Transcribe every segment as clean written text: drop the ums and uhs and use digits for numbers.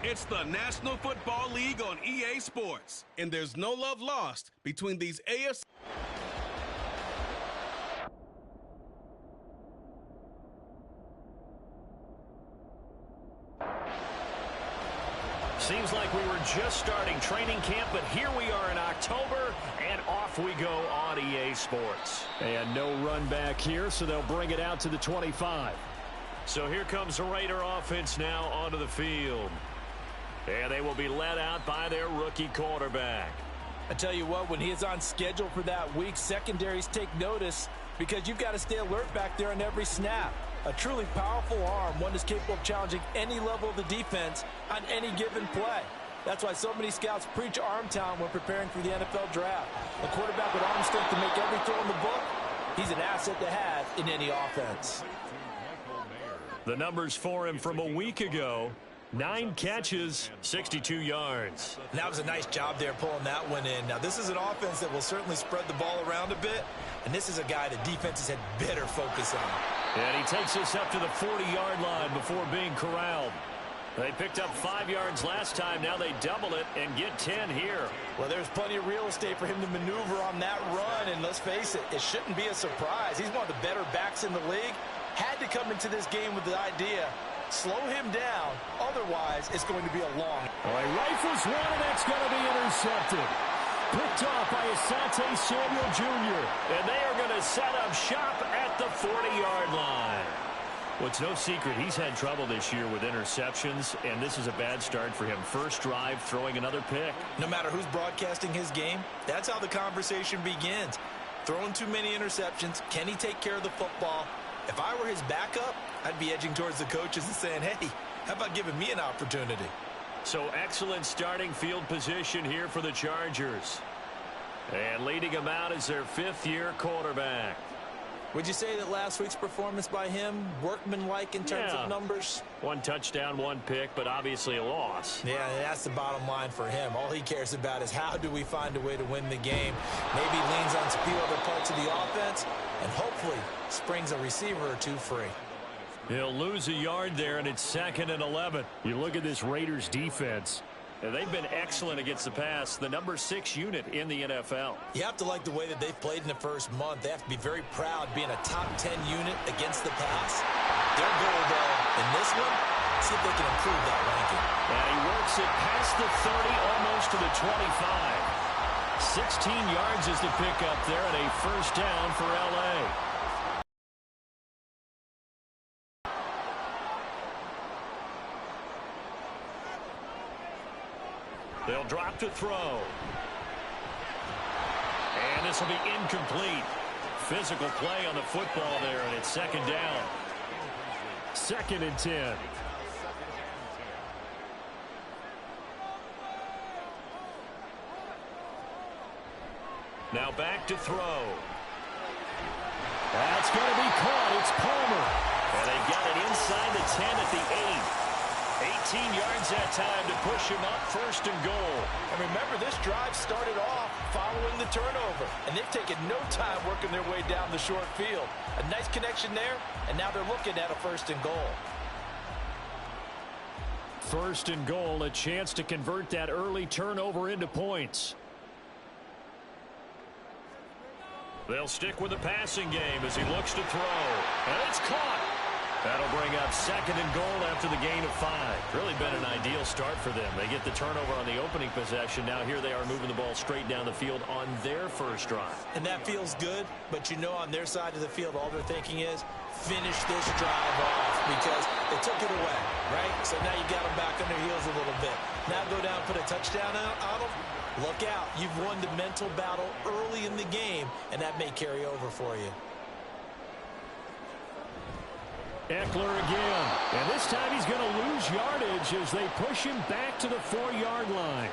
It's the National Football League on EA Sports, and there's no love lost between these AFC. Seems like we were just starting training camp, but here we are in October, and off we go on EA Sports. And no run back here, so they'll bring it out to the 25. So here comes the Raider offense now onto the field. And they will be led out by their rookie quarterback. I tell you what, when he is on schedule for that week, secondaries take notice because you've got to stay alert back there on every snap. A truly powerful arm, one that's capable of challenging any level of the defense on any given play. That's why so many scouts preach arm talent when preparing for the NFL draft. A quarterback with arm strength to make every throw in the book, he's an asset to have in any offense. The numbers for him from a week ago: 9 catches, 62 yards. And that was a nice job there pulling that one in. Now, this is an offense that will certainly spread the ball around a bit, and this is a guy that defenses had better focus on. And he takes us up to the 40-yard line before being corralled. They picked up 5 yards last time. Now they double it and get 10 here. Well, there's plenty of real estate for him to maneuver on that run, and let's face it, it shouldn't be a surprise. He's one of the better backs in the league. Had to come into this game with the idea, slow him down, otherwise it's going to be a long. All right, rifles one, and that's going to be intercepted. Picked off by Asante Samuel Jr. And they are going to set up shop at the 40-yard line. Well, it's no secret he's had trouble this year with interceptions, and this is a bad start for him. First drive, throwing another pick. No matter who's broadcasting his game, that's how the conversation begins. Throwing too many interceptions, can he take care of the football? If I were his backup, I'd be edging towards the coaches and saying, hey, how about giving me an opportunity? So excellent starting field position here for the Chargers. And leading him out is their 5th-year quarterback. Would you say that last week's performance by him, workmanlike in terms of numbers? 1 touchdown, 1 pick, but obviously a loss. Yeah, that's the bottom line for him. All he cares about is how do we find a way to win the game. Maybe leans on a few other parts of the offense, and hopefully springs a receiver or two free. He'll lose a yard there, and it's 2nd and 11. You look at this Raiders defense. They've been excellent against the pass, the number 6 unit in the NFL. You have to like the way that they've played in the first month. They have to be very proud being a top 10 unit against the pass. Their goal, though, in this one, see if they can improve that ranking. And he works it past the 30, almost to the 25. 16 yards is the pickup there, and a first down for L.A. They'll drop to throw. And this will be incomplete. Physical play on the football there, and it's 2nd down. 2nd and 10. Now back to throw. That's going to be caught. It's Palmer. And they got it inside the 10 at the 8. 18 yards that time to push him up, 1st and goal. And remember, this drive started off following the turnover, and they've taken no time working their way down the short field. A nice connection there, and now they're looking at a 1st and goal. 1st and goal, a chance to convert that early turnover into points. They'll stick with the passing game as he looks to throw. And it's caught. That'll bring up 2nd and goal after the gain of 5. Really been an ideal start for them. They get the turnover on the opening possession. Now here they are moving the ball straight down the field on their first drive. And that feels good, but you know on their side of the field, all they're thinking is finish this drive off because they took it away, right? So now you got them back on their heels a little bit. Now go down and put a touchdown on them. Look out. You've won the mental battle early in the game, and that may carry over for you. Eckler again. And this time he's going to lose yardage as they push him back to the 4-yard line.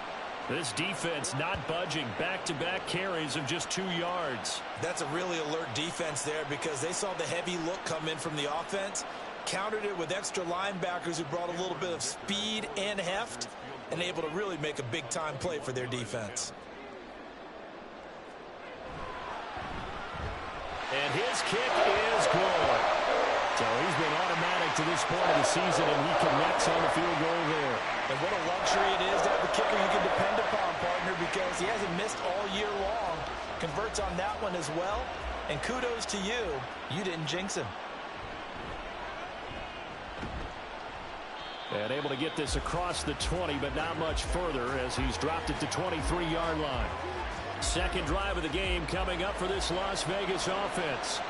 This defense not budging. Back-to-back carries of just 2 yards. That's a really alert defense there because they saw the heavy look come in from the offense, countered it with extra linebackers who brought a little bit of speed and heft, and able to really make a big-time play for their defense. And his kick is good. So he's been automatic strike to this point of the season, and he connects on the field goal there. And what a luxury it is to have a kicker you can depend upon, partner, because he hasn't missed all year long. Converts on that one as well. And kudos to you. You didn't jinx him. And able to get this across the 20, but not much further as he's dropped it to 23-yard line. Second drive of the game coming up for this Las Vegas offense.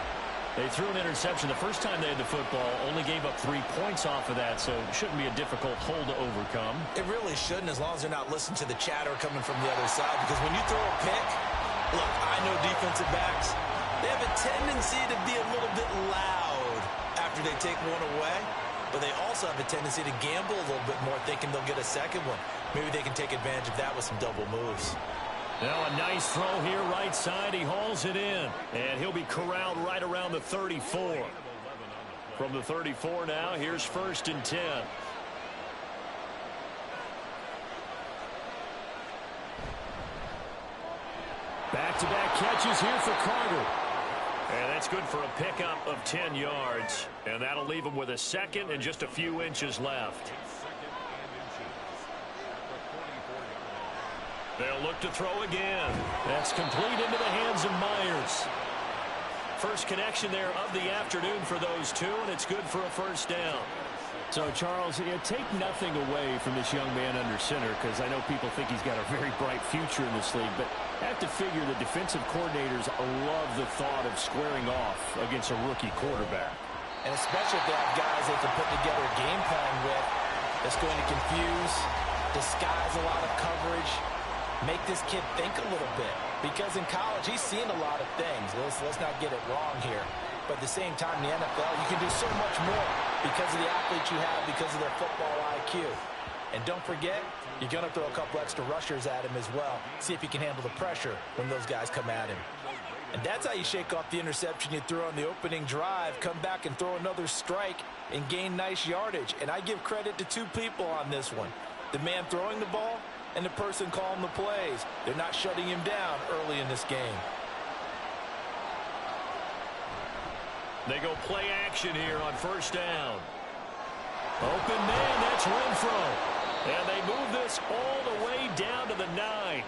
They threw an interception the first time they had the football, only gave up 3 points off of that, so it shouldn't be a difficult hole to overcome. It really shouldn't, as long as they're not listening to the chatter coming from the other side, because when you throw a pick, look, I know defensive backs, they have a tendency to be a little bit loud after they take one away, but they also have a tendency to gamble a little bit more, thinking they'll get a second one. Maybe they can take advantage of that with some double moves. Now a nice throw here right side. He hauls it in. And he'll be corralled right around the 34. From the 34 now, here's 1st and 10. Back-to-back catches here for Carter. And that's good for a pickup of 10 yards. And that'll leave him with a second and just a few inches left. They'll look to throw again. That's complete into the hands of Myers. First connection there of the afternoon for those two, and it's good for a first down. So, Charles, take nothing away from this young man under center, because I know people think he's got a very bright future in this league, but I have to figure the defensive coordinators love the thought of squaring off against a rookie quarterback. And especially if they have guys they can put together a game plan with that's going to confuse, disguise a lot of coverage, make this kid think a little bit. Because in college, he's seen a lot of things. Let's not get it wrong here. But at the same time, in the NFL, you can do so much more because of the athletes you have, because of their football IQ. And don't forget, you're going to throw a couple extra rushers at him as well. See if he can handle the pressure when those guys come at him. And that's how you shake off the interception you threw on the opening drive, come back and throw another strike and gain nice yardage. And I give credit to two people on this one. The man throwing the ball and the person calling the plays. They're not shutting him down early in this game. They go play action here on first down. Open man, that's Renfro. And they move this all the way down to the 9.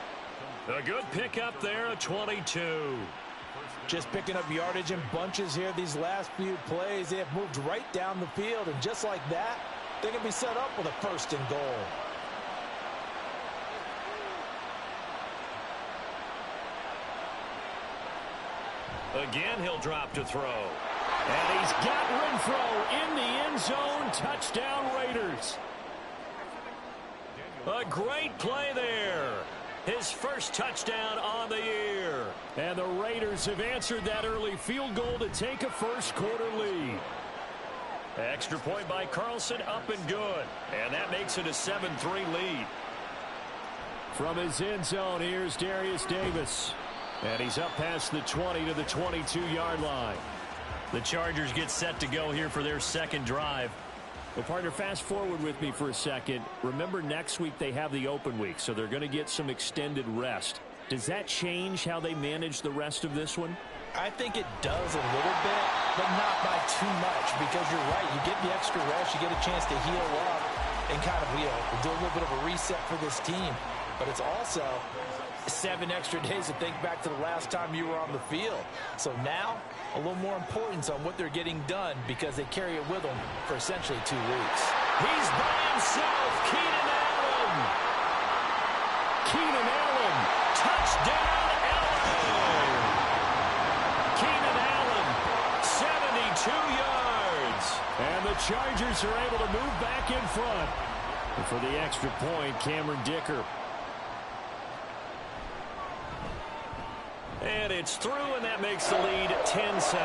A good pickup there, a 22. Just picking up yardage in bunches here these last few plays. They have moved right down the field, and just like that, they're going to be set up with a 1st and goal. Again, he'll drop to throw. And he's got Renfro in the end zone. Touchdown, Raiders. A great play there. His first touchdown on the year. And the Raiders have answered that early field goal to take a first-quarter lead. Extra point by Carlson, up and good. And that makes it a 7-3 lead. From his end zone, here's Darius Davis. And he's up past the 20 to the 22-yard line. The Chargers get set to go here for their second drive. Well, partner, fast forward with me for a second. Remember, next week they have the open week, so they're going to get some extended rest. Does that change how they manage the rest of this one? I think it does a little bit, but not by too much, because you're right. You get the extra rest, you get a chance to heal up and kind of, do a little bit of a reset for this team. But it's also 7 extra days to think back to the last time you were on the field. So now, a little more importance on what they're getting done because they carry it with them for essentially 2 weeks. He's by himself, Keenan Allen. Keenan Allen, touchdown, Allen. Keenan Allen, 72 yards. And the Chargers are able to move back in front. And for the extra point, Cameron Dicker. And it's through, and that makes the lead 10-7.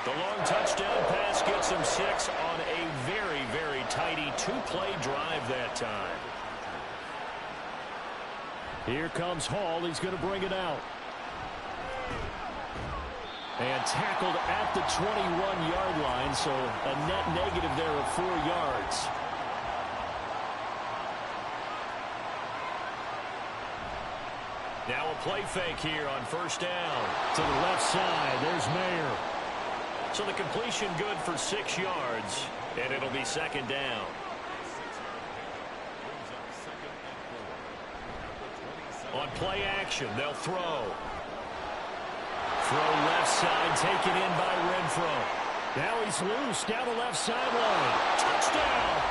The long touchdown pass gets him 6 on a very, very tidy 2-play drive that time. Here comes Hall. He's going to bring it out. And tackled at the 21-yard line, so a net negative there of 4 yards. Now a play fake here on first down. To the left side, there's Mayer. So the completion good for 6 yards, and it'll be second down. On play action, they'll throw. Throw left side, taken in by Renfro. Now he's loose down the left sideline. Touchdown!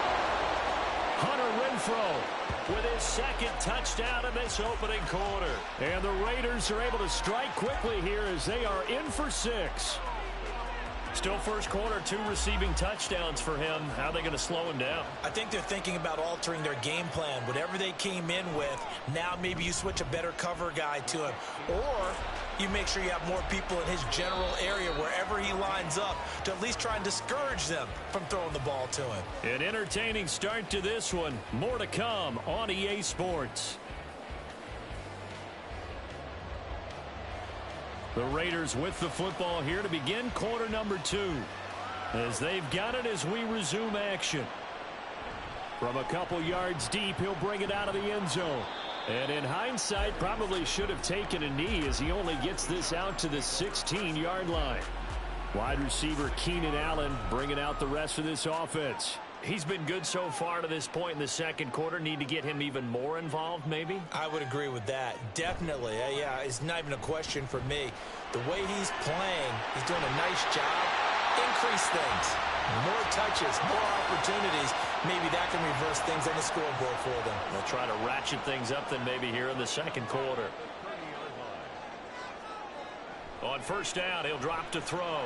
Hunter Renfro with his second touchdown in this opening quarter. And the Raiders are able to strike quickly here as they are in for 6. Still first quarter, 2 receiving touchdowns for him. How are they going to slow him down? I think they're thinking about altering their game plan. Whatever they came in with, now maybe you switch a better cover guy to him. Or you make sure you have more people in his general area wherever he lines up to at least try and discourage them from throwing the ball to him. An entertaining start to this one. More to come on EA Sports. The Raiders with the football here to begin quarter number 2. As they've got it as we resume action. From a couple yards deep, he'll bring it out of the end zone. And in hindsight, probably should have taken a knee as he only gets this out to the 16-yard line. Wide receiver Keenan Allen bringing out the rest of this offense. He's been good so far to this point in the second quarter. Need to get him even more involved, maybe? I would agree with that. Definitely. Yeah, it's not even a question for me. The way he's playing, he's doing a nice job. Increase things. More touches, more opportunities. Maybe that can reverse things on the scoreboard for them. They'll try to ratchet things up then maybe here in the second quarter. On first down, he'll drop to throw.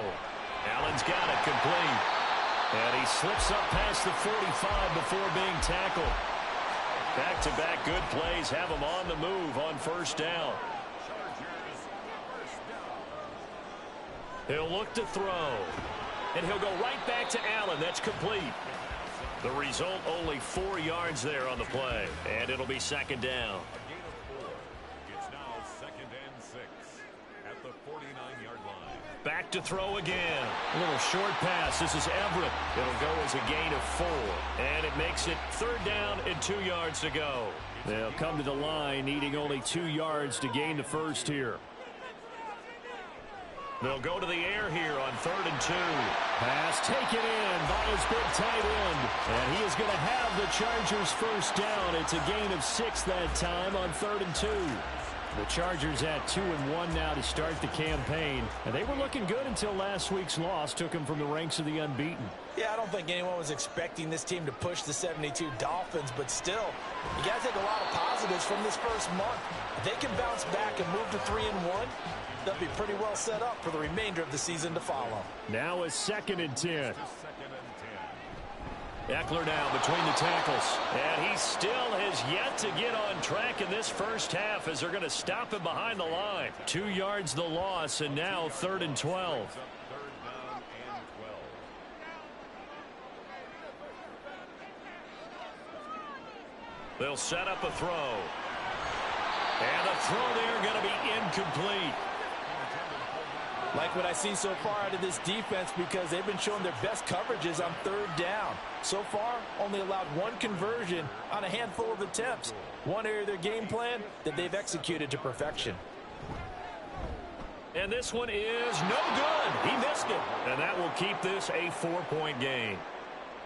Allen's got it complete. And he slips up past the 45 before being tackled. Back-to-back good plays have him on the move on first down. He'll look to throw. And he'll go right back to Allen. That's complete. The result, only 4 yards there on the play. And it'll be second down. It's now 2nd and 6 at the 49-yard line. Back to throw again. A little short pass. This is Everett. It'll go as a gain of 4. And it makes it third down and 2 yards to go. They'll come to the line needing only 2 yards to gain the first here. They'll go to the air here on 3rd and 2. Pass taken in by his big tight end. And he is going to have the Chargers first down. It's a gain of 6 that time on 3rd and 2. The Chargers at 2-1 now to start the campaign. And they were looking good until last week's loss took them from the ranks of the unbeaten. Yeah, I don't think anyone was expecting this team to push the 72 Dolphins, but still, you got to take a lot of positives from this first month. If they can bounce back and move to 3-1, they'll be pretty well set up for the remainder of the season to follow. Now a 2nd and 10. Eckler now between the tackles. And he still has yet to get on track in this first half as they're going to stop him behind the line. 2 yards the loss, and now 3rd and 12. They'll set up a throw. And the throw there going to be incomplete. Like what I've seen so far out of this defense because they've been showing their best coverages on 3rd down. So far, only allowed 1 conversion on a handful of attempts. One area of their game plan that they've executed to perfection. And this one is no good. He missed it. And that will keep this a 4-point game.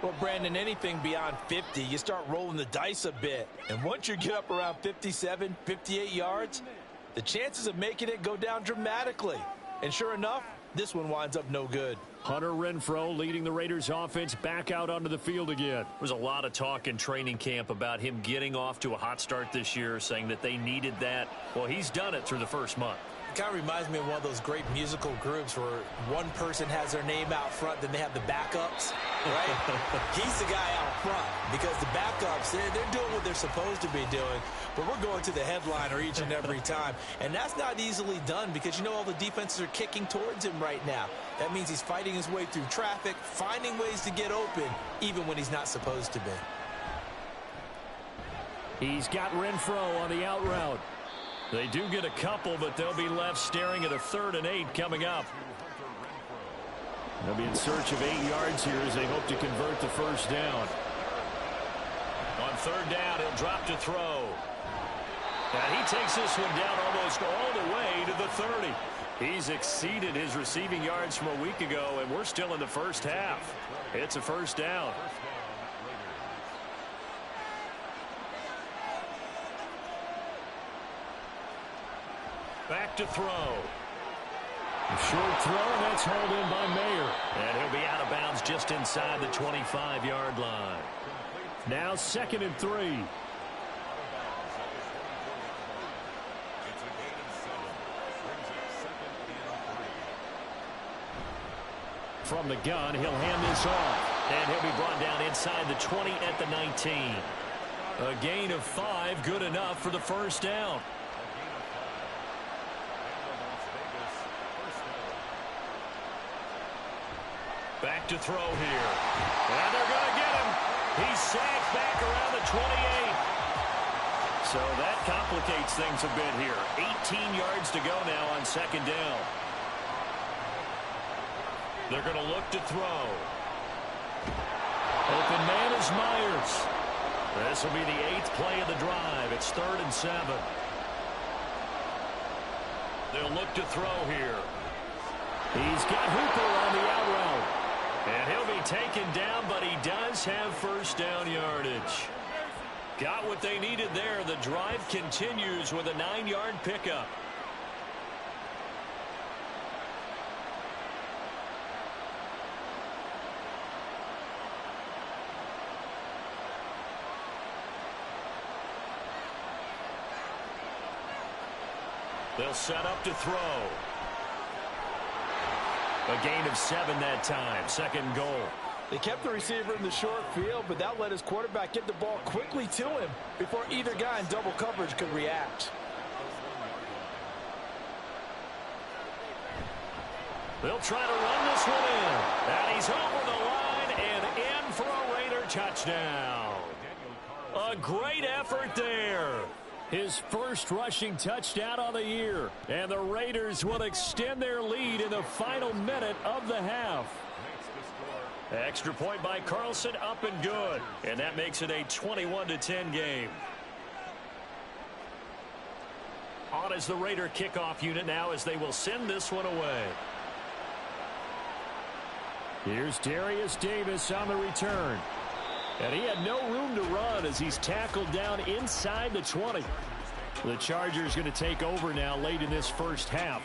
Well, Brandon, anything beyond 50, you start rolling the dice a bit. And once you get up around 57, 58 yards, the chances of making it go down dramatically. And sure enough, this one winds up no good. Hunter Renfro leading the Raiders offense back out onto the field again. There's a lot of talk in training camp about him getting off to a hot start this year, saying that they needed that. Well, he's done it through the first month. It kind of reminds me of one of those great musical groups where one person has their name out front, then they have the backups, right? He's the guy out front because the backups, they're doing what they're supposed to be doing, but we're going to the headliner each and every time. And that's not easily done because, you know, all the defenses are kicking towards him right now. That means he's fighting his way through traffic, finding ways to get open, even when he's not supposed to be. He's got Renfro on the out route. They do get a couple, but they'll be left staring at a 3rd and 8 coming up. They'll be in search of 8 yards here as they hope to convert the first down. On 3rd down, he'll drop to throw. And he takes this one down almost all the way to the 30. He's exceeded his receiving yards from a week ago, and we're still in the first half. It's a first down. Back to throw. A short throw, and that's hauled in by Mayer. And he'll be out of bounds just inside the 25-yard line. Now 2nd and 3. From the gun, he'll hand this off. And he'll be brought down inside the 20 at the 19. A gain of 5, good enough for the first down. Back to throw here. And they're going to get him. He's sacked back around the 28. So that complicates things a bit here. 18 yards to go now on 2nd down. They're going to look to throw. Open man is Myers. This will be the 8th play of the drive. It's 3rd and 7. They'll look to throw here. He's got Hooper on the out route. And he'll be taken down, but he does have first down yardage. Got what they needed there. The drive continues with a 9-yard pickup. They'll set up to throw. A gain of 7 that time. 2nd goal. They kept the receiver in the short field, but that let his quarterback get the ball quickly to him before either guy in double coverage could react. They'll try to run this one in. And he's over the line and in for a Raider touchdown. A great effort there. His first rushing touchdown on the year. And the Raiders will extend their lead in the final minute of the half. Extra point by Carlson, up and good. And that makes it a 21-10 game. On is the Raider kickoff unit now as they will send this one away. Here's Darius Davis on the return. And he had no room to run as he's tackled down inside the 20. The Chargers going to take over now late in this first half.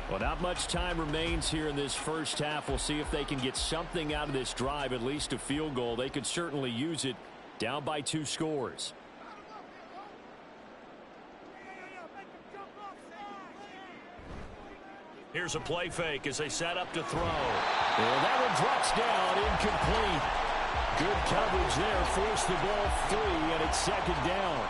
Well, not much time remains here in this first half. We'll see if they can get something out of this drive, at least a field goal. They could certainly use it, down by 2 scores. Here's a play fake as they set up to throw. And that one drops down, incomplete. Good coverage there, forced the ball free, and it's 2nd down.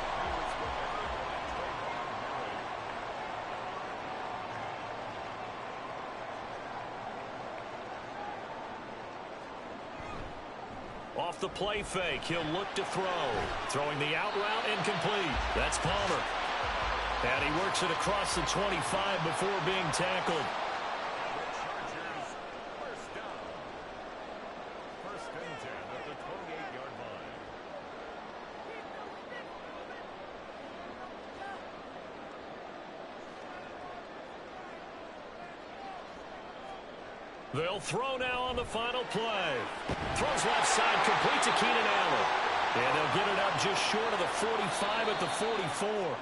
Off the play fake, he'll look to throw. Throwing the out route, incomplete. That's Palmer. And he works it across the 25 before being tackled. They'll throw now on the final play. Throws left side, complete to Keenan Allen. And they'll get it up just short of the 45 at the 44.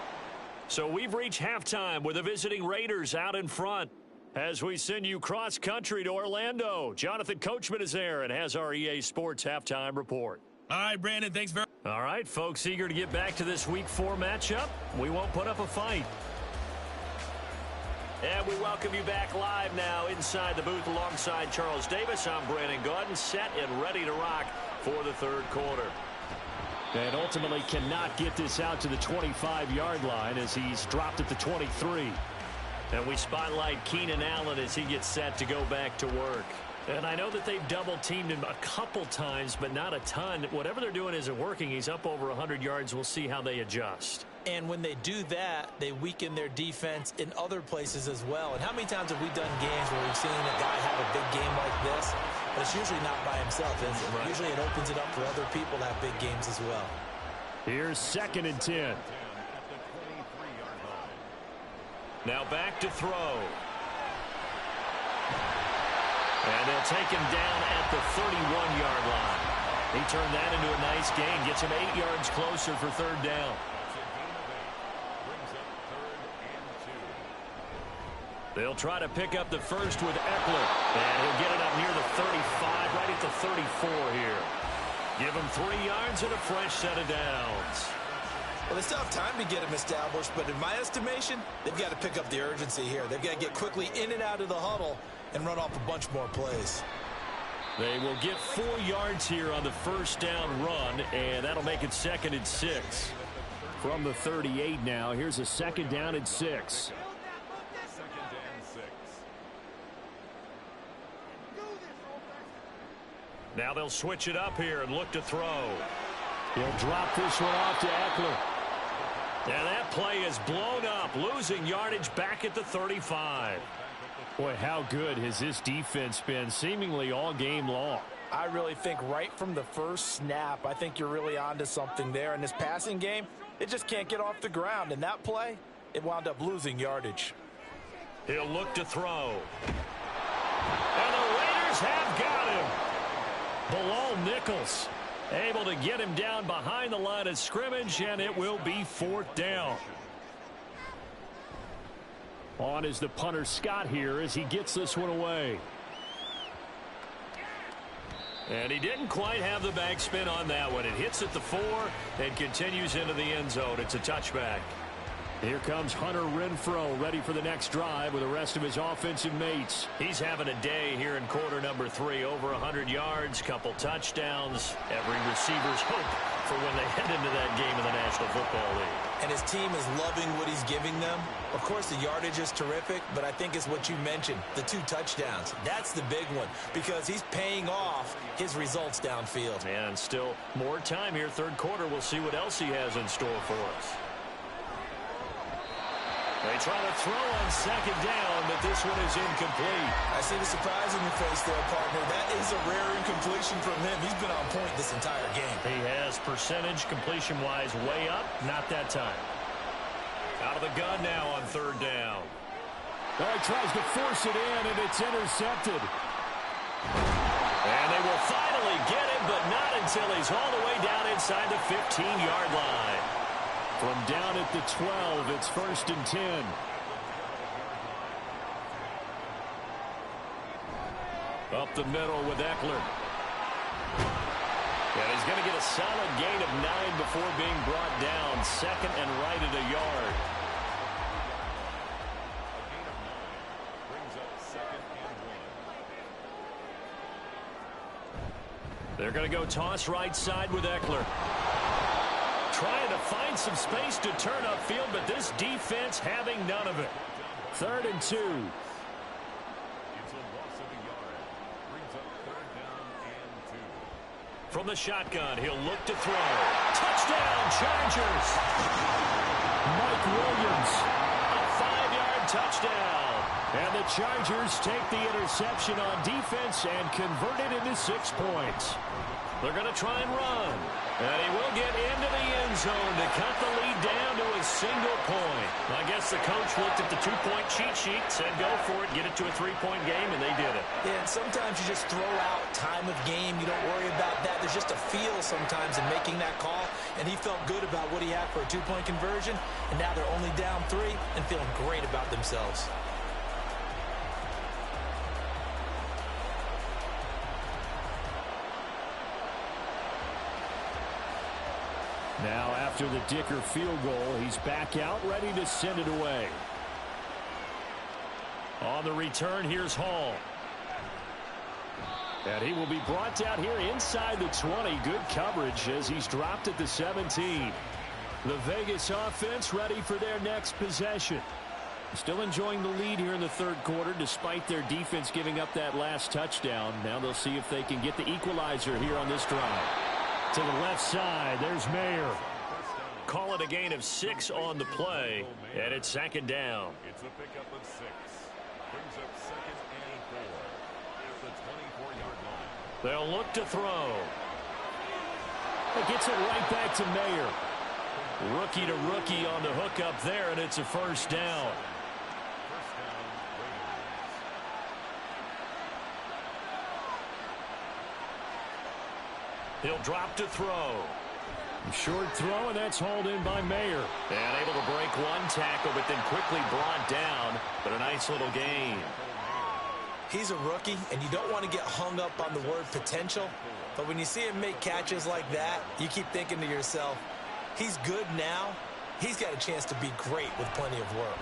So we've reached halftime with the visiting Raiders out in front. As we send you cross-country to Orlando, Jonathan Coachman is there and has our EA Sports halftime report. All right, Brandon, thanks very much. All right, folks, eager to get back to this Week 4 matchup. We won't put up a fight. And we welcome you back live now inside the booth alongside Charles Davis. I'm Brandon Gaudin, set and ready to rock for the third quarter. And ultimately cannot get this out to the 25-yard line as he's dropped at the 23. And we spotlight Keenan Allen as he gets set to go back to work. And I know that they've double-teamed him a couple times, but not a ton. Whatever they're doing isn't working. He's up over 100 yards. We'll see how they adjust. And when they do that, they weaken their defense in other places as well. And how many times have we done games where we've seen a guy have a big game like this? But it's usually not by himself, is it? Right. Usually it opens it up for other people to have big games as well. Here's 2nd and 10. Now back to throw. And they'll take him down at the 31-yard line. He turned that into a nice gain, gets him 8 yards closer for third down. They'll try to pick up the first with Eckler. And he'll get it up near the 35, right at the 34 here. Give him 3 yards and a fresh set of downs. Well, they still have time to get him established, but in my estimation, they've got to pick up the urgency here. They've got to get quickly in and out of the huddle and run off a bunch more plays. They will get 4 yards here on the first down run, and that'll make it 2nd and 6. From the 38 now, here's a 2nd down and 6. Now they'll switch it up here and look to throw. He'll drop this one off to Eckler. And that play is blown up, losing yardage back at the 35. Boy, how good has this defense been seemingly all game long? I really think right from the first snap, I think you're really onto something there. In this passing game, it just can't get off the ground. And that play, it wound up losing yardage. He'll look to throw. And the Raiders have got him. Bilal Nichols able to get him down behind the line of scrimmage, and it will be 4th down. On is the punter Scott here as he gets this one away. And he didn't quite have the backspin on that one. It hits at the 4 and continues into the end zone. It's a touchback. Here comes Hunter Renfrow, ready for the next drive with the rest of his offensive mates. He's having a day here in quarter number 3. Over 100 yards, couple touchdowns. Every receiver's hope for when they head into that game in the National Football League. And his team is loving what he's giving them. Of course, the yardage is terrific, but I think it's what you mentioned, the 2 touchdowns. That's the big one because he's paying off his results downfield. And still more time here. Third quarter, we'll see what else he has in store for us. They try to throw on 2nd down, but this one is incomplete. I see the surprise in your face there, partner. That is a rare incompletion from him. He's been on point this entire game. He has percentage completion-wise way up. Not that time. Out of the gun now on 3rd down. Oh, he tries to force it in, and it's intercepted. And they will finally get him, but not until he's all the way down inside the 15-yard line. From down at the 12, it's 1st and 10. Up the middle with Eckler. And he's going to get a solid gain of 9 before being brought down. 2nd and right at a yard. They're going to go toss right side with Eckler. Trying to find some space to turn upfield, but this defense having none of it. 3rd and 2. It's a loss of a yard. Brings up 3rd down and 2. From the shotgun, he'll look to throw. Touchdown, Chargers! Mike Williams. A 5-yard touchdown. And the Chargers take the interception on defense and convert it into 6 points. They're going to try and run. And he will get into the end zone to cut the lead down to a single point. I guess the coach looked at the 2-point cheat sheet, said go for it, get it to a 3-point game, and they did it. Yeah, and sometimes you just throw out time of game. You don't worry about that. There's just a feel sometimes in making that call, and he felt good about what he had for a 2-point conversion, and now they're only down 3 and feeling great about themselves. Now, after the Dicker field goal, he's back out, ready to send it away. On the return, here's Hall. And he will be brought down here inside the 20. Good coverage as he's dropped at the 17. The Vegas offense ready for their next possession. Still enjoying the lead here in the 3rd quarter despite their defense giving up that last touchdown. Now they'll see if they can get the equalizer here on this drive. To the left side, there's Mayer. Call it a gain of 6 on the play, and it's 2nd down. It's a pickup of 6. Brings up 2nd and 4 at the 24-yard line. They'll look to throw. It gets it right back to Mayer. Rookie to rookie on the hook up there, and it's a 1st down. First down, Raiders. He'll drop to throw. Short throw, and that's hauled in by Mayer. And able to break one tackle, but then quickly brought down. But a nice little gain. He's a rookie, and you don't want to get hung up on the word potential. But when you see him make catches like that, you keep thinking to yourself, he's good now. He's got a chance to be great with plenty of work.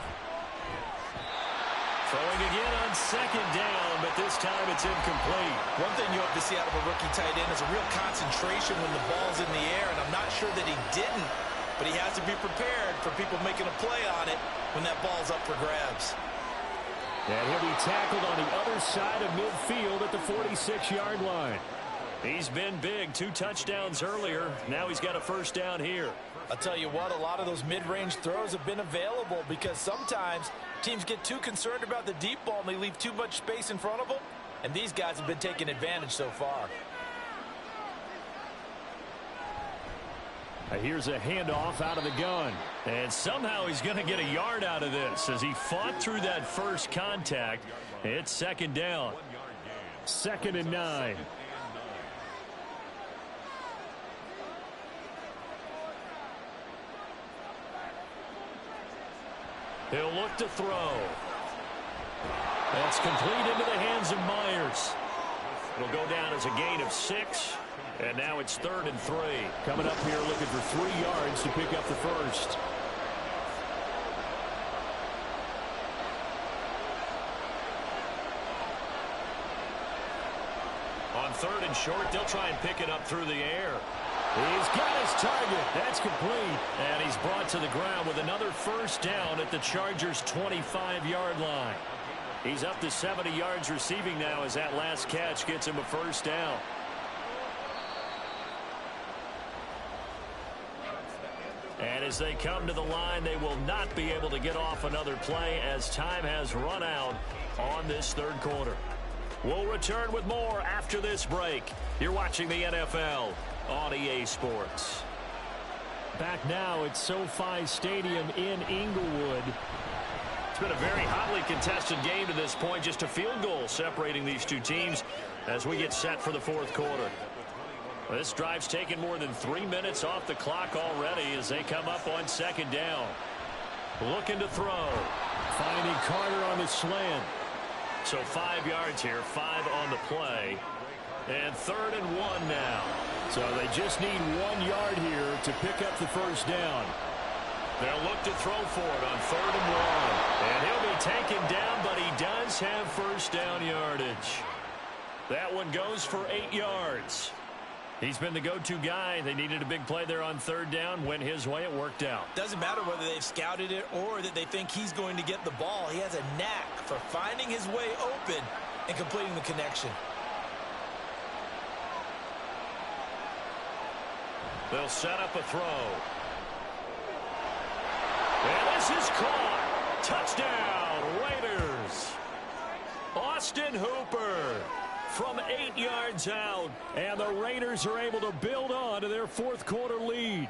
Throwing again on second down, but this time it's incomplete. One thing you hope to see out of a rookie tight end is a real concentration when the ball's in the air, and I'm not sure that he didn't, but he has to be prepared for people making a play on it when that ball's up for grabs. And he'll be tackled on the other side of midfield at the 46-yard line. He's been big. 2 touchdowns earlier. Now he's got a first down here. I'll tell you what, a lot of those mid-range throws have been available because sometimes teams get too concerned about the deep ball and they leave too much space in front of them. And these guys have been taking advantage so far. Here's a handoff out of the gun. And somehow he's going to get a yard out of this as he fought through that first contact. It's second down. 2nd and 9. He'll look to throw. That's complete into the hands of Myers. It'll go down as a gain of 6. And now it's 3rd and 3. Coming up here looking for 3 yards to pick up the first. On 3rd and short, they'll try and pick it up through the air. He's got his target. That's complete. And he's brought to the ground with another first down at the Chargers' 25-yard line. He's up to 70 yards receiving now as that last catch gets him a first down. And as they come to the line, they will not be able to get off another play as time has run out on this 3rd quarter. We'll return with more after this break. You're watching the NFL on EA Sports. Back now at SoFi Stadium in Inglewood. It's been a very hotly contested game to this point. Just a field goal separating these two teams as we get set for the 4th quarter. This drive's taken more than 3 minutes off the clock already as they come up on 2nd down. Looking to throw. Finding Carter on the slant. So 5 yards here, 5 on the play. And 3rd and 1 now. So they just need 1 yard here to pick up the first down. They'll look to throw for it on 3rd and 1. And he'll be taken down, but he does have first down yardage. That one goes for 8 yards. He's been the go-to guy. They needed a big play there on 3rd down. Went his way. It worked out. Doesn't matter whether they've scouted it or that they think he's going to get the ball. He has a knack for finding his way open and completing the connection. They'll set up a throw. And this is caught. Touchdown, Raiders. Austin Hooper from 8 yards out. And the Raiders are able to build on to their 4th quarter lead.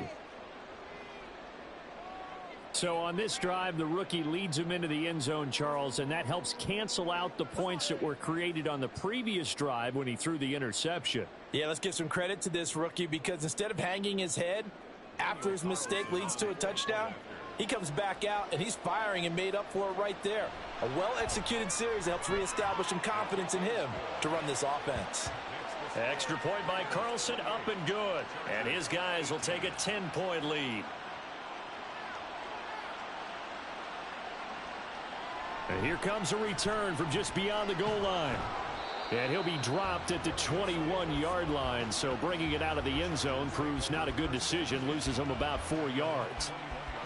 So on this drive, the rookie leads him into the end zone, Charles, and that helps cancel out the points that were created on the previous drive when he threw the interception. Yeah, let's give some credit to this rookie because instead of hanging his head after his mistake leads to a touchdown, he comes back out and he's firing and made up for it right there. A well-executed series that helps reestablish some confidence in him to run this offense. Extra point by Carlson, up and good. And his guys will take a 10-point lead. And here comes a return from just beyond the goal line. And he'll be dropped at the 21-yard line, so bringing it out of the end zone proves not a good decision, loses him about 4 yards.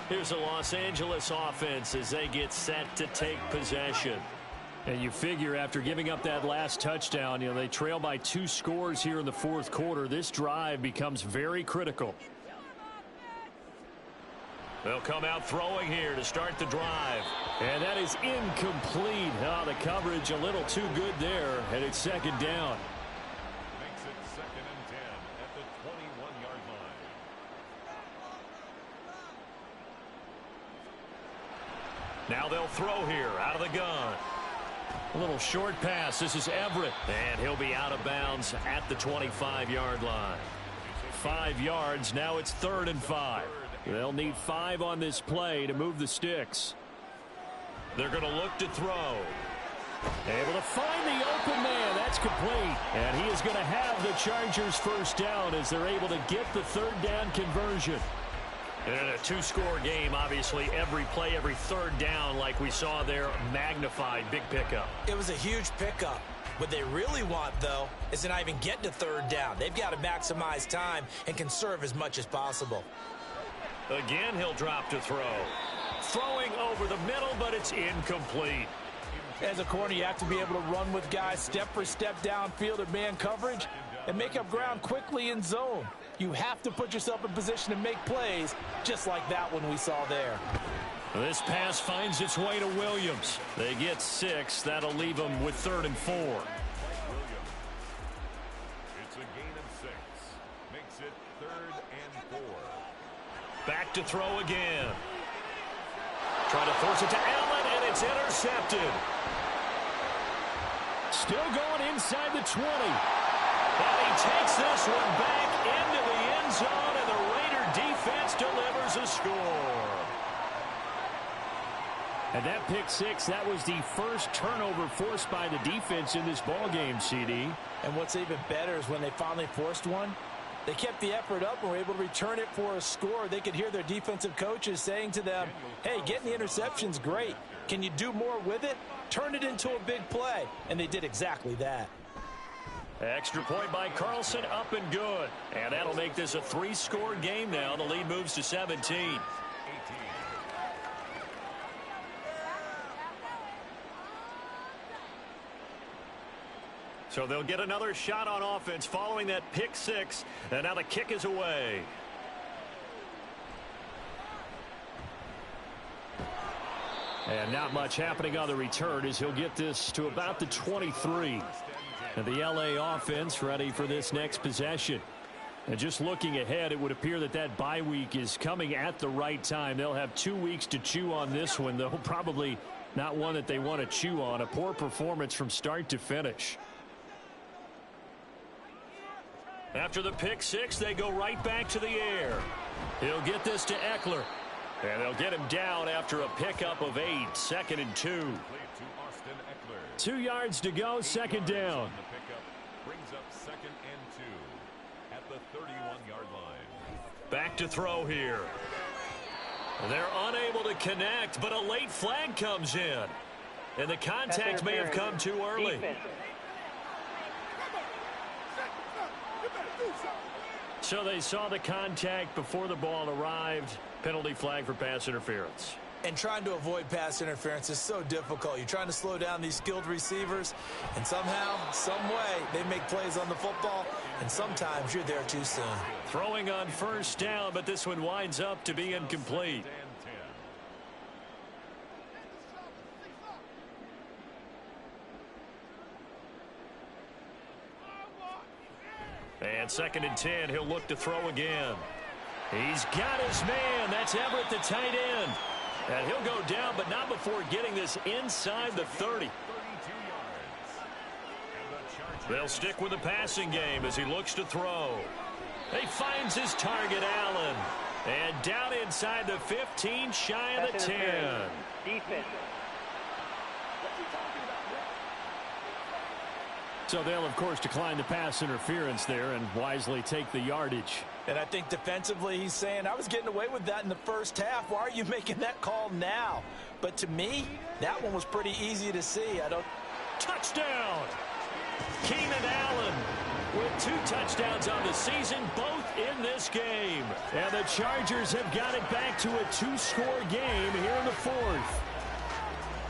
Here's the Los Angeles offense as they get set to take possession. And you figure after giving up that last touchdown, they trail by 2 scores here in the 4th quarter. This drive becomes very critical. They'll come out throwing here to start the drive. And that is incomplete. Oh, the coverage a little too good there, and it's 2nd down. Makes it 2nd and 10 at the 21-yard line. Now they'll throw here out of the gun. A little short pass. This is Everett. And he'll be out of bounds at the 25-yard line. 5 yards. Now it's 3rd and 5. They'll need 5 on this play to move the sticks. They're going to look to throw. Able to find the open man. That's complete. And he is going to have the Chargers first down as they're able to get the 3rd down conversion. And in a 2-score game, obviously, every play, every 3rd down, like we saw there, magnified. Big pickup. It was a huge pickup. What they really want, though, is to not even get to 3rd down. They've got to maximize time and conserve as much as possible. Again, he'll drop to throw. Throwing over the middle, but it's incomplete. As a corner, you have to be able to run with guys step for step downfield at man coverage and make up ground quickly in zone. You have to put yourself in position to make plays just like that one we saw there. This pass finds its way to Williams. They get 6. That'll leave them with 3rd and 4. It's a gain of 6. Makes it 3rd and 4. Back to throw again. Trying to force it to Allen, and it's intercepted. Still going inside the 20. And he takes this one back into the end zone, and the Raider defense delivers a score. And that pick 6, that was the first turnover forced by the defense in this ballgame, CD. And what's even better is when they finally forced one, they kept the effort up and were able to return it for a score. They could hear their defensive coaches saying to them, hey, getting the interception's great. Can you do more with it? Turn it into a big play. And they did exactly that. Extra point by Carlson, up and good. And that'll make this a 3-score game now. The lead moves to 17. So they'll get another shot on offense following that pick 6. And now the kick is away. And not much happening on the return as he'll get this to about the 23. And the LA offense ready for this next possession. And just looking ahead, it would appear that that bye week is coming at the right time. They'll have 2 weeks to chew on this one, though probably not one that they want to chew on. A poor performance from start to finish. After the pick 6, they go right back to the air. He'll get this to Eckler. And they'll get him down after a pickup of 8. 2nd and 2. 2 yards to go, 2nd down. The pickup brings up 2nd and 2 at the 31-yard line. Back to throw here. They're unable to connect, but a late flag comes in. And the contact may have come too early. So they saw the contact before the ball arrived. Penalty flag for pass interference. And trying to avoid pass interference is so difficult. You're trying to slow down these skilled receivers, and somehow, some way, they make plays on the football, and sometimes you're there too soon. Throwing on 1st down, but this one winds up to be incomplete. And 2nd and 10, he'll look to throw again. He's got his man. That's Everett, the tight end. And he'll go down, but not before getting this inside the 30. They'll stick with the passing game as he looks to throw. He finds his target, Allen. And down inside the 15, shy of the 10. Defense. So they'll, of course, decline the pass interference there and wisely take the yardage. And I think defensively he's saying, I was getting away with that in the first half. Why are you making that call now? But to me, that one was pretty easy to see. Touchdown! Keenan Allen with 2 touchdowns on the season, both in this game. And the Chargers have got it back to a 2-score game here in the 4th.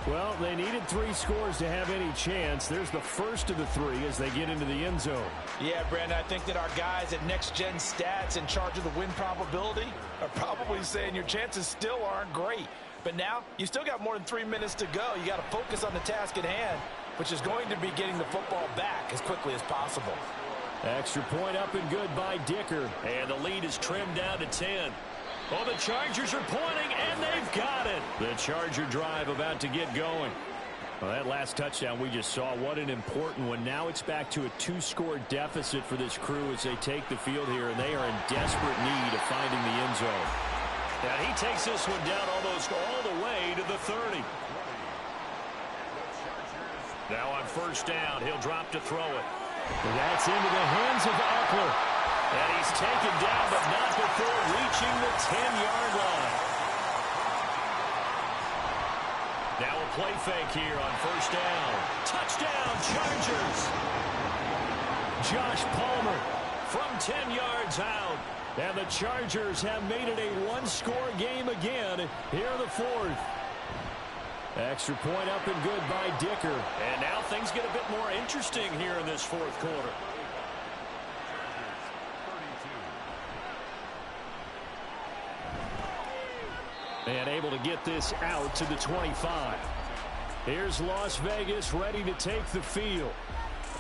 Well, they needed 3 scores to have any chance. There's the first of the 3 as they get into the end zone. Yeah, Brandon, I think that our guys at Next Gen Stats in charge of the win probability are probably saying your chances still aren't great. But now, you still got more than 3 minutes to go. You got to focus on the task at hand, which is going to be getting the football back as quickly as possible. Extra point up and good by Dicker. And the lead is trimmed down to 10. Oh, the Chargers are pointing, and they've got it. The Charger drive about to get going. Well, that last touchdown we just saw, what an important one. Now it's back to a 2-score deficit for this crew as they take the field here, and they are in desperate need of finding the end zone. And he takes this one down almost all the way to the 30. Now on first down, he'll drop to throw it. And that's into the hands of Eckler. And he's taken down, but not before reaching the 10-yard line. Now a play fake here on first down. Touchdown, Chargers. Josh Palmer From 10 yards out. And the Chargers have made it a 1-score game again here in the fourth. Extra point up and good by Dicker. And now things get a bit more interesting here in this fourth quarter. And able to get this out to the 25. Here's Las Vegas ready to take the field.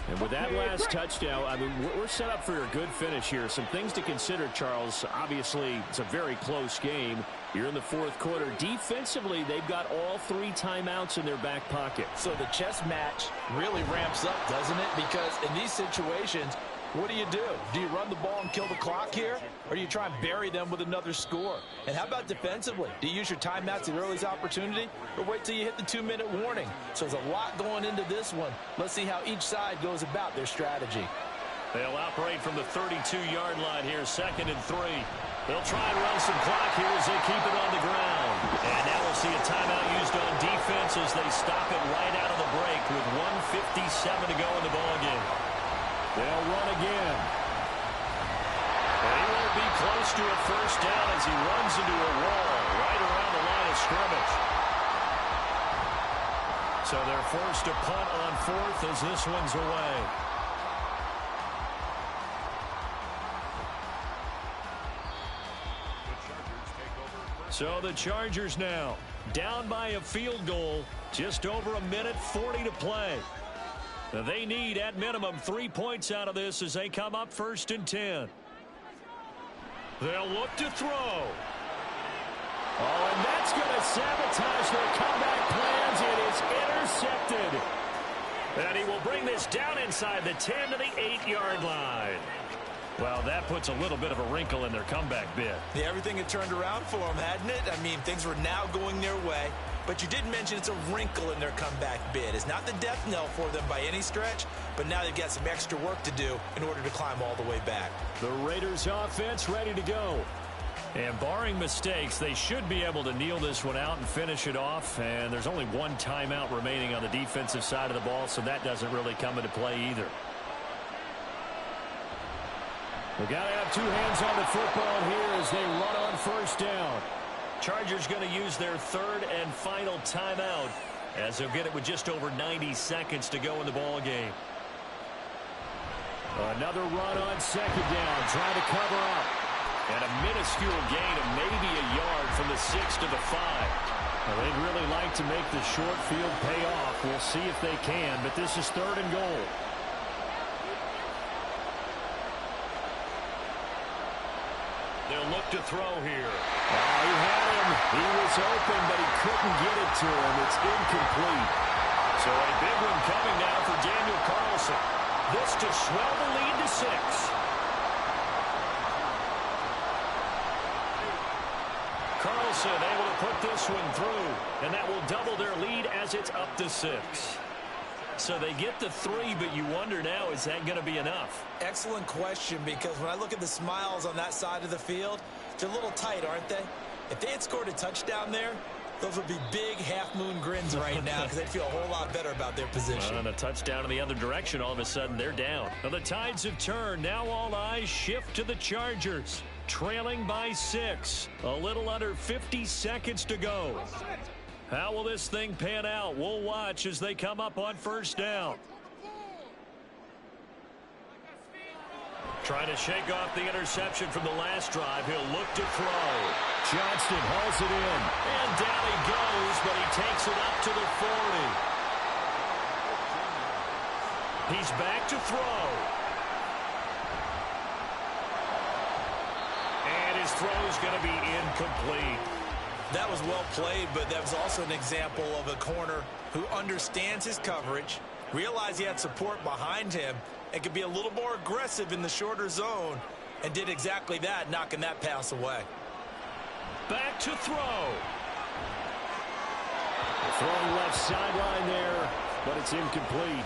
And with that last touchdown, I mean, we're set up for a good finish here. Some things to consider, Charles. Obviously, it's a very close game. You're in the fourth quarter. Defensively, they've got all 3 timeouts in their back pocket. So the chess match really ramps up, doesn't it? Because in these situations, what do? Do you run the ball and kill the clock here? Or do you try and bury them with another score? And how about defensively? Do you use your timeouts at earliest opportunity? Or wait till you hit the 2-minute warning? So there's a lot going into this one. Let's see how each side goes about their strategy. They'll operate from the 32-yard line here, 2nd and 3. They'll try and run some clock here as they keep it on the ground. And now we'll see a timeout used on defense as they stop it right out of the break with 1:57 to go in the ballgame. They'll run again. And he won't be close to a first down as he runs into a wall right around the line of scrimmage. So they're forced to punt on 4th as this one's away. So the Chargers now down by a field goal, just over 1:40 to play. They need at minimum 3 points out of this as they come up 1st and 10. They'll look to throw. Oh, and that's going to sabotage their comeback plans. It is intercepted. And he will bring this down inside the 10 to the 8-yard line. Well, that puts a little bit of a wrinkle in their comeback bid. Yeah, everything had turned around for them, hadn't it? I mean, things were now going their way. But you did mention it's a wrinkle in their comeback bid. It's not the death knell for them by any stretch, but now they've got some extra work to do in order to climb all the way back. The Raiders offense ready to go. And barring mistakes, they should be able to kneel this one out and finish it off. And there's only 1 timeout remaining on the defensive side of the ball, so that doesn't really come into play either. We got to have 2 hands on the football here as they run on first down. Chargers going to use their 3rd and final timeout as they'll get it with just over 90 seconds to go in the ball game. Another run on 2nd down, trying to cover up. And a minuscule gain of maybe a yard from the 6 to the 5. Well, they'd really like to make the short field pay off. We'll see if they can, but this is 3rd and goal. They'll look to throw here. He had him. He was open, but he couldn't get it to him. It's incomplete. So a big one coming now for Daniel Carlson. This to swell the lead to 6. Carlson able to put this one through, and that will double their lead as it's up to 6. So they get the 3, but you wonder now, is that going to be enough? Excellent question, because when I look at the smiles on that side of the field, they're a little tight, aren't they? If they had scored a touchdown there, those would be big half-moon grins right now because they'd feel a whole lot better about their position. And a touchdown in the other direction, all of a sudden they're down. Now the tides have turned. Now all eyes shift to the Chargers, trailing by 6. A little under 50 seconds to go. How will this thing pan out? We'll watch as they come up on first down. Trying to shake off the interception from the last drive. He'll look to throw. Johnston hauls it in. And down he goes, but he takes it up to the 40. He's back to throw. And his throw's going to be incomplete. That was well played, but that was also an example of a corner who understands his coverage, realized he had support behind him, and could be a little more aggressive in the shorter zone, and did exactly that, knocking that pass away. Back to throw. Throwing left sideline there, but it's incomplete.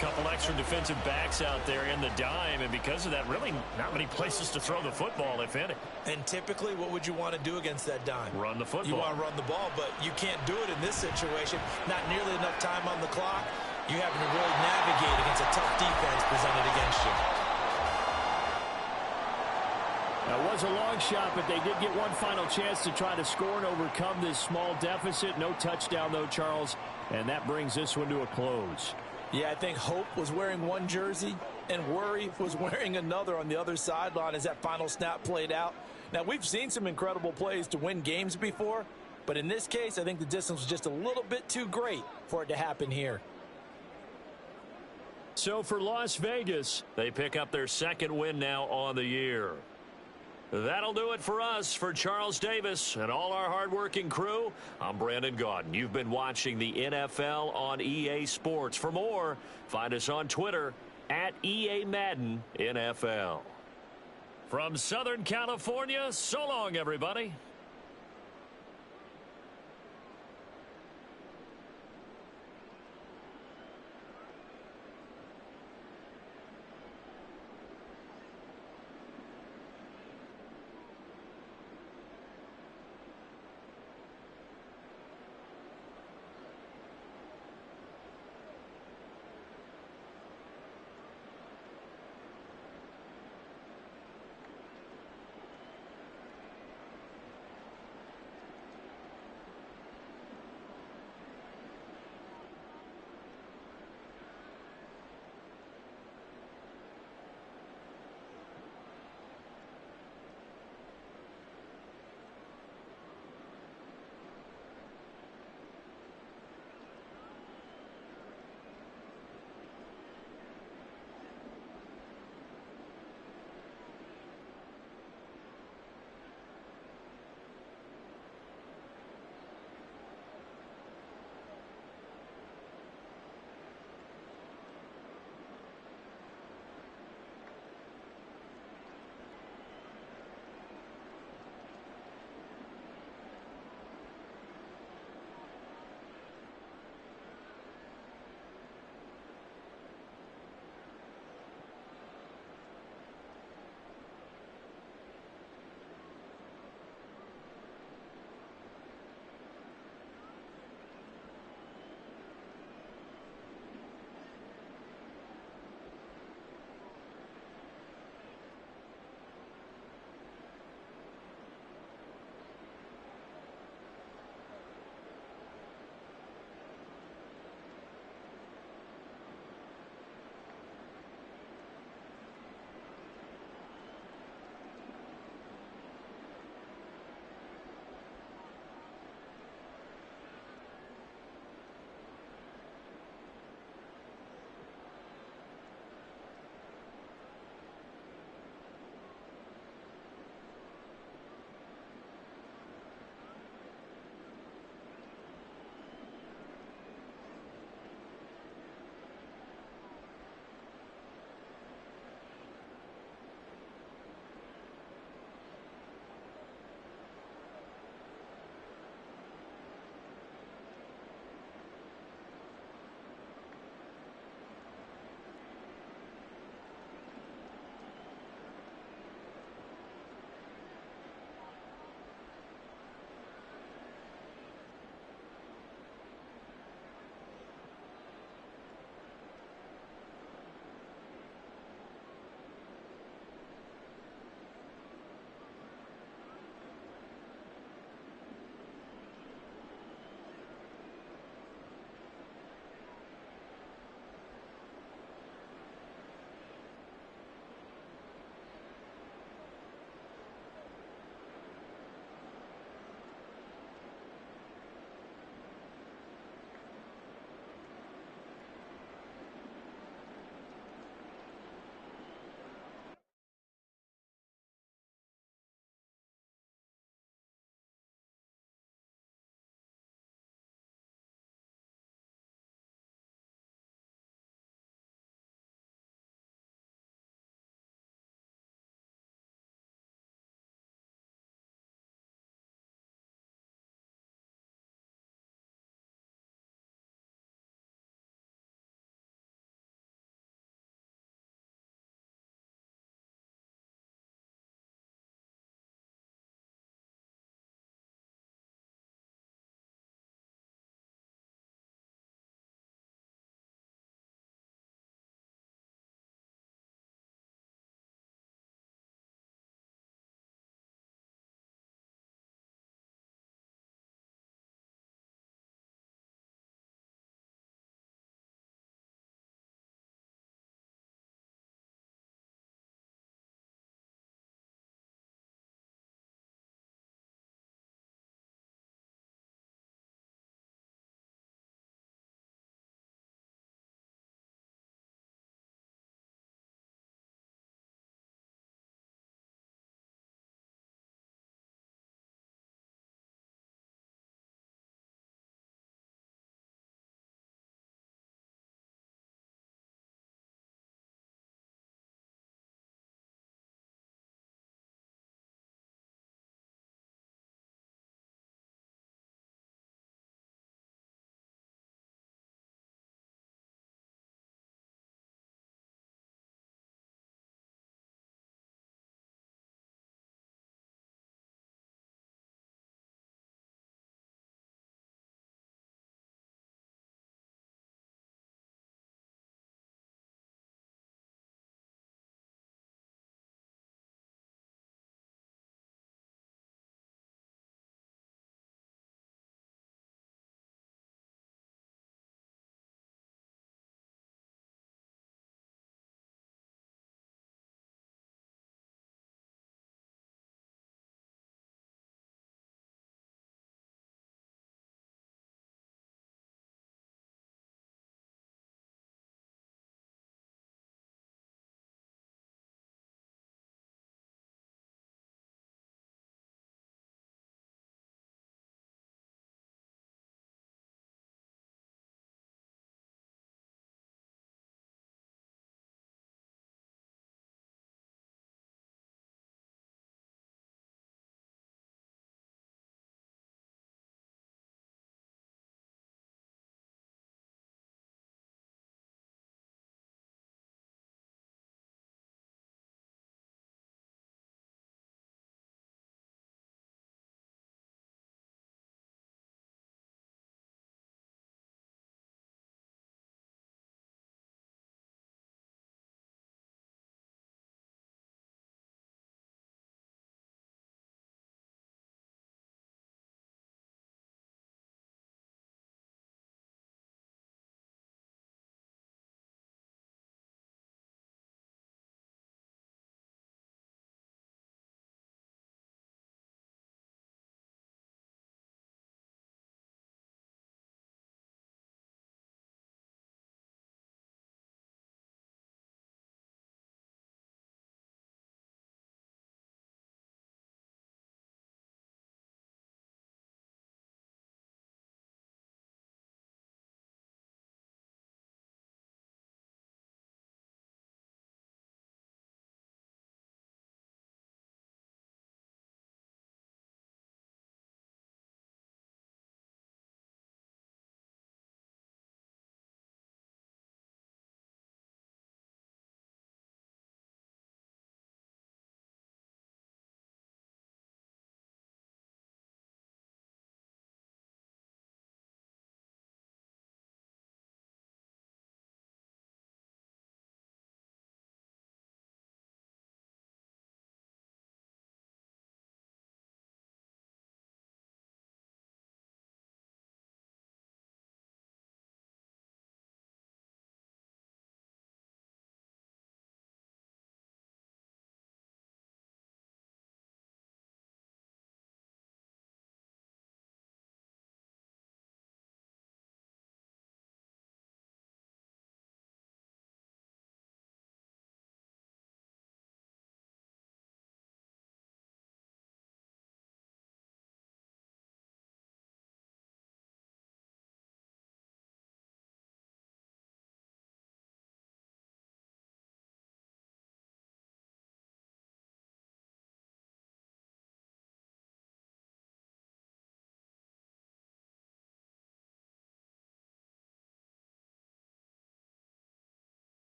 Couple extra defensive backs out there in the dime, and because of that, really not many places to throw the football, if any. And typically, what would you want to do against that dime? Run the football. You want to run the ball, but you can't do it in this situation. Not nearly enough time on the clock. You having to really navigate against a tough defense presented against you. That was a long shot, but they did get one final chance to try to score and overcome this small deficit. No touchdown, though, Charles, and that brings this one to a close. Yeah, I think Hope was wearing one jersey and Worry was wearing another on the other sideline as that final snap played out. Now, we've seen some incredible plays to win games before, but in this case, I think the distance was just a little bit too great for it to happen here. So for Las Vegas, they pick up their second win now on the year. That'll do it for us. For Charles Davis and all our hardworking crew, I'm Brandon Gaudin. You've been watching the NFL on EA Sports. For more, find us on Twitter at EA Madden NFL. From Southern California, so long, everybody.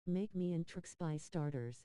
Make me and Trix by starters.